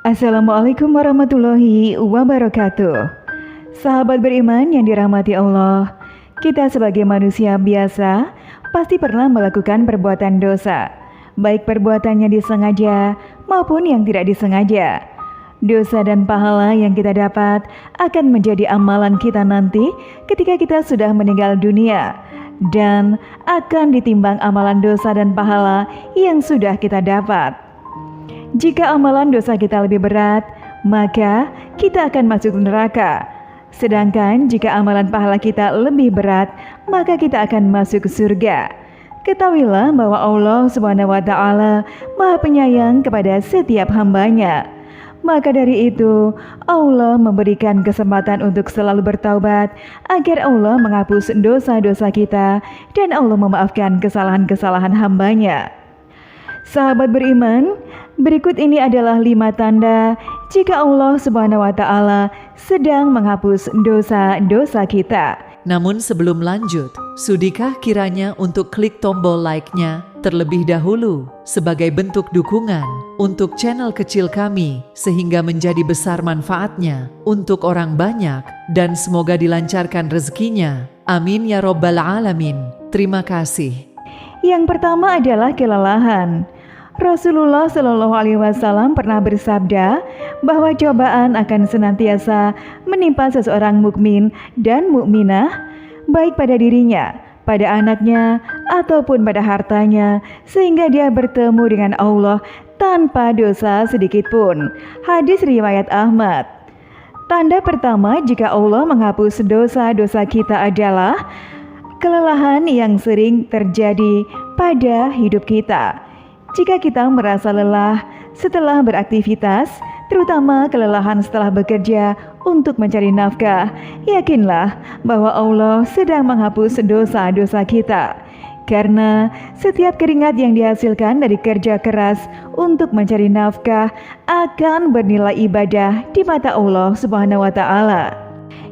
Assalamualaikum warahmatullahi wabarakatuh. Sahabat beriman yang dirahmati Allah, kita sebagai manusia biasa pasti pernah melakukan perbuatan dosa, baik perbuatannya disengaja maupun yang tidak disengaja. Dosa dan pahala yang kita dapat akan menjadi amalan kita nanti ketika kita sudah meninggal dunia, dan akan ditimbang amalan dosa dan pahala yang sudah kita dapat. Jika amalan dosa kita lebih berat, maka kita akan masuk neraka. Sedangkan jika amalan pahala kita lebih berat, maka kita akan masuk ke surga. Ketahuilah bahwa Allah Subhanahu wa Ta'ala Maha Penyayang kepada setiap hambanya. Maka dari itu, Allah memberikan kesempatan untuk selalu bertaubat agar Allah menghapus dosa-dosa kita dan Allah memaafkan kesalahan-kesalahan hambanya. Sahabat beriman, berikut ini adalah 5 tanda jika Allah Subhanahu wa Ta'ala sedang menghapus dosa-dosa kita. Namun sebelum lanjut, sudikah kiranya untuk klik tombol like-nya terlebih dahulu sebagai bentuk dukungan untuk channel kecil kami sehingga menjadi besar manfaatnya untuk orang banyak dan semoga dilancarkan rezekinya. Amin ya Rabbal Alamin. Terima kasih. Yang pertama adalah kelelahan. Rasulullah Shallallahu Alaihi Wasallam pernah bersabda bahwa cobaan akan senantiasa menimpa seseorang mukmin dan mukminah, baik pada dirinya, pada anaknya, ataupun pada hartanya, sehingga dia bertemu dengan Allah tanpa dosa sedikit pun. Hadis riwayat Ahmad. Tanda pertama jika Allah menghapus dosa-dosa kita adalah kelelahan yang sering terjadi pada hidup kita. Jika kita merasa lelah setelah beraktivitas, terutama kelelahan setelah bekerja untuk mencari nafkah, yakinlah bahwa Allah sedang menghapus dosa-dosa kita. Karena setiap keringat yang dihasilkan dari kerja keras untuk mencari nafkah akan bernilai ibadah di mata Allah Subhanahu wa Ta'ala.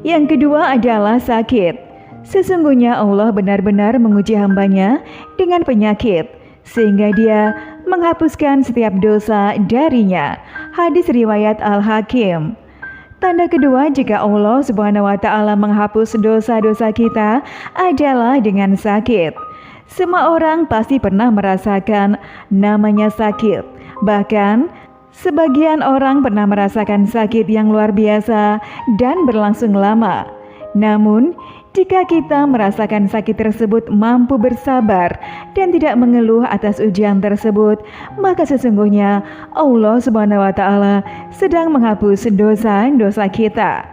Yang kedua adalah sakit. Sesungguhnya Allah benar-benar menguji hambanya dengan penyakit, sehingga dia menghapuskan setiap dosa darinya. Hadis riwayat Al-Hakim. Tanda kedua jika Allah Subhanahu wa Ta'ala menghapus dosa-dosa kita adalah dengan sakit. Semua orang pasti pernah merasakan namanya sakit. Bahkan sebagian orang pernah merasakan sakit yang luar biasa dan berlangsung lama. Namun, jika kita merasakan sakit tersebut mampu bersabar dan tidak mengeluh atas ujian tersebut, maka sesungguhnya Allah Subhanahu wa Ta'ala sedang menghapus dosa-dosa kita.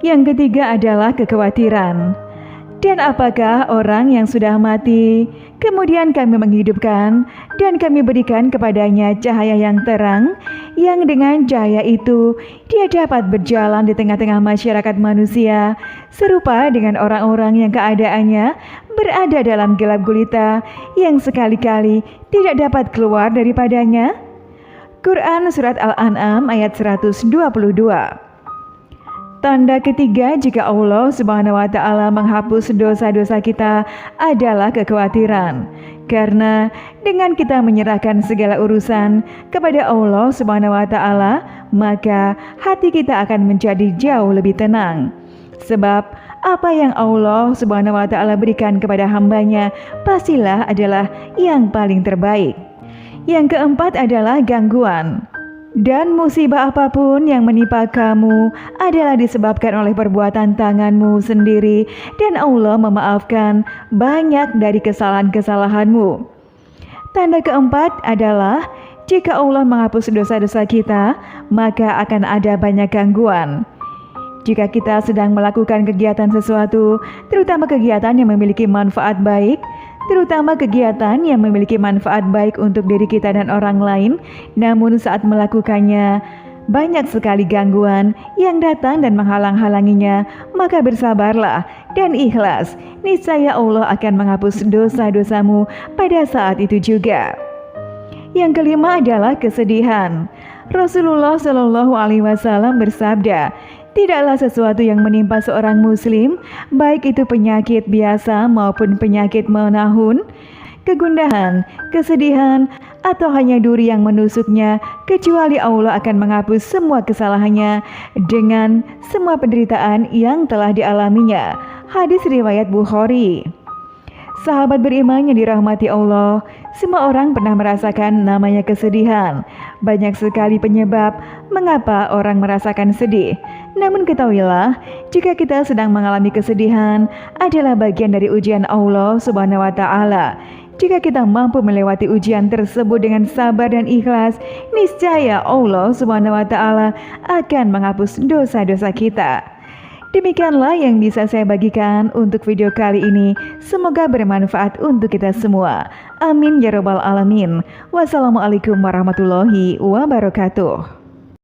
Yang ketiga adalah kekhawatiran. Dan apakah orang yang sudah mati, kemudian kami menghidupkan dan kami berikan kepadanya cahaya yang terang, yang dengan cahaya itu dia dapat berjalan di tengah-tengah masyarakat manusia, serupa dengan orang-orang yang keadaannya berada dalam gelap gulita, yang sekali-kali tidak dapat keluar daripadanya? Quran Surat Al-An'am ayat 122. Tanda ketiga jika Allah Subhanahu wa Ta'ala menghapus dosa-dosa kita adalah kekhawatiran. Karena dengan kita menyerahkan segala urusan kepada Allah Subhanahu wa Ta'ala, maka hati kita akan menjadi jauh lebih tenang. Sebab apa yang Allah Subhanahu wa Ta'ala berikan kepada hambanya pastilah adalah yang paling terbaik. Yang keempat adalah gangguan. Dan musibah apapun yang menimpa kamu adalah disebabkan oleh perbuatan tanganmu sendiri, dan Allah memaafkan banyak dari kesalahan-kesalahanmu. Tanda keempat adalah jika Allah menghapus dosa-dosa kita, maka akan ada banyak gangguan. Jika kita sedang melakukan kegiatan sesuatu, terutama kegiatan yang memiliki manfaat baik, untuk diri kita dan orang lain, namun saat melakukannya banyak sekali gangguan yang datang dan menghalang-halanginya, maka bersabarlah dan ikhlas. Niscaya Allah akan menghapus dosa-dosamu pada saat itu juga. Yang kelima adalah kesedihan. Rasulullah Shallallahu Alaihi Wasallam bersabda, tidaklah sesuatu yang menimpa seorang muslim, baik itu penyakit biasa maupun penyakit menahun, kegundahan, kesedihan, atau hanya duri yang menusuknya, kecuali Allah akan menghapus semua kesalahannya dengan semua penderitaan yang telah dialaminya. Hadis riwayat Bukhari. Sahabat beriman yang dirahmati Allah, semua orang pernah merasakan namanya kesedihan. Banyak sekali penyebab mengapa orang merasakan sedih. Namun ketahuilah, jika kita sedang mengalami kesedihan adalah bagian dari ujian Allah Subhanahu wa Ta'ala. Jika kita mampu melewati ujian tersebut dengan sabar dan ikhlas, niscaya Allah Subhanahu wa Ta'ala akan menghapus dosa-dosa kita. Demikianlah yang bisa saya bagikan untuk video kali ini. Semoga bermanfaat untuk kita semua. Amin ya rabbal alamin. Wassalamualaikum warahmatullahi wabarakatuh.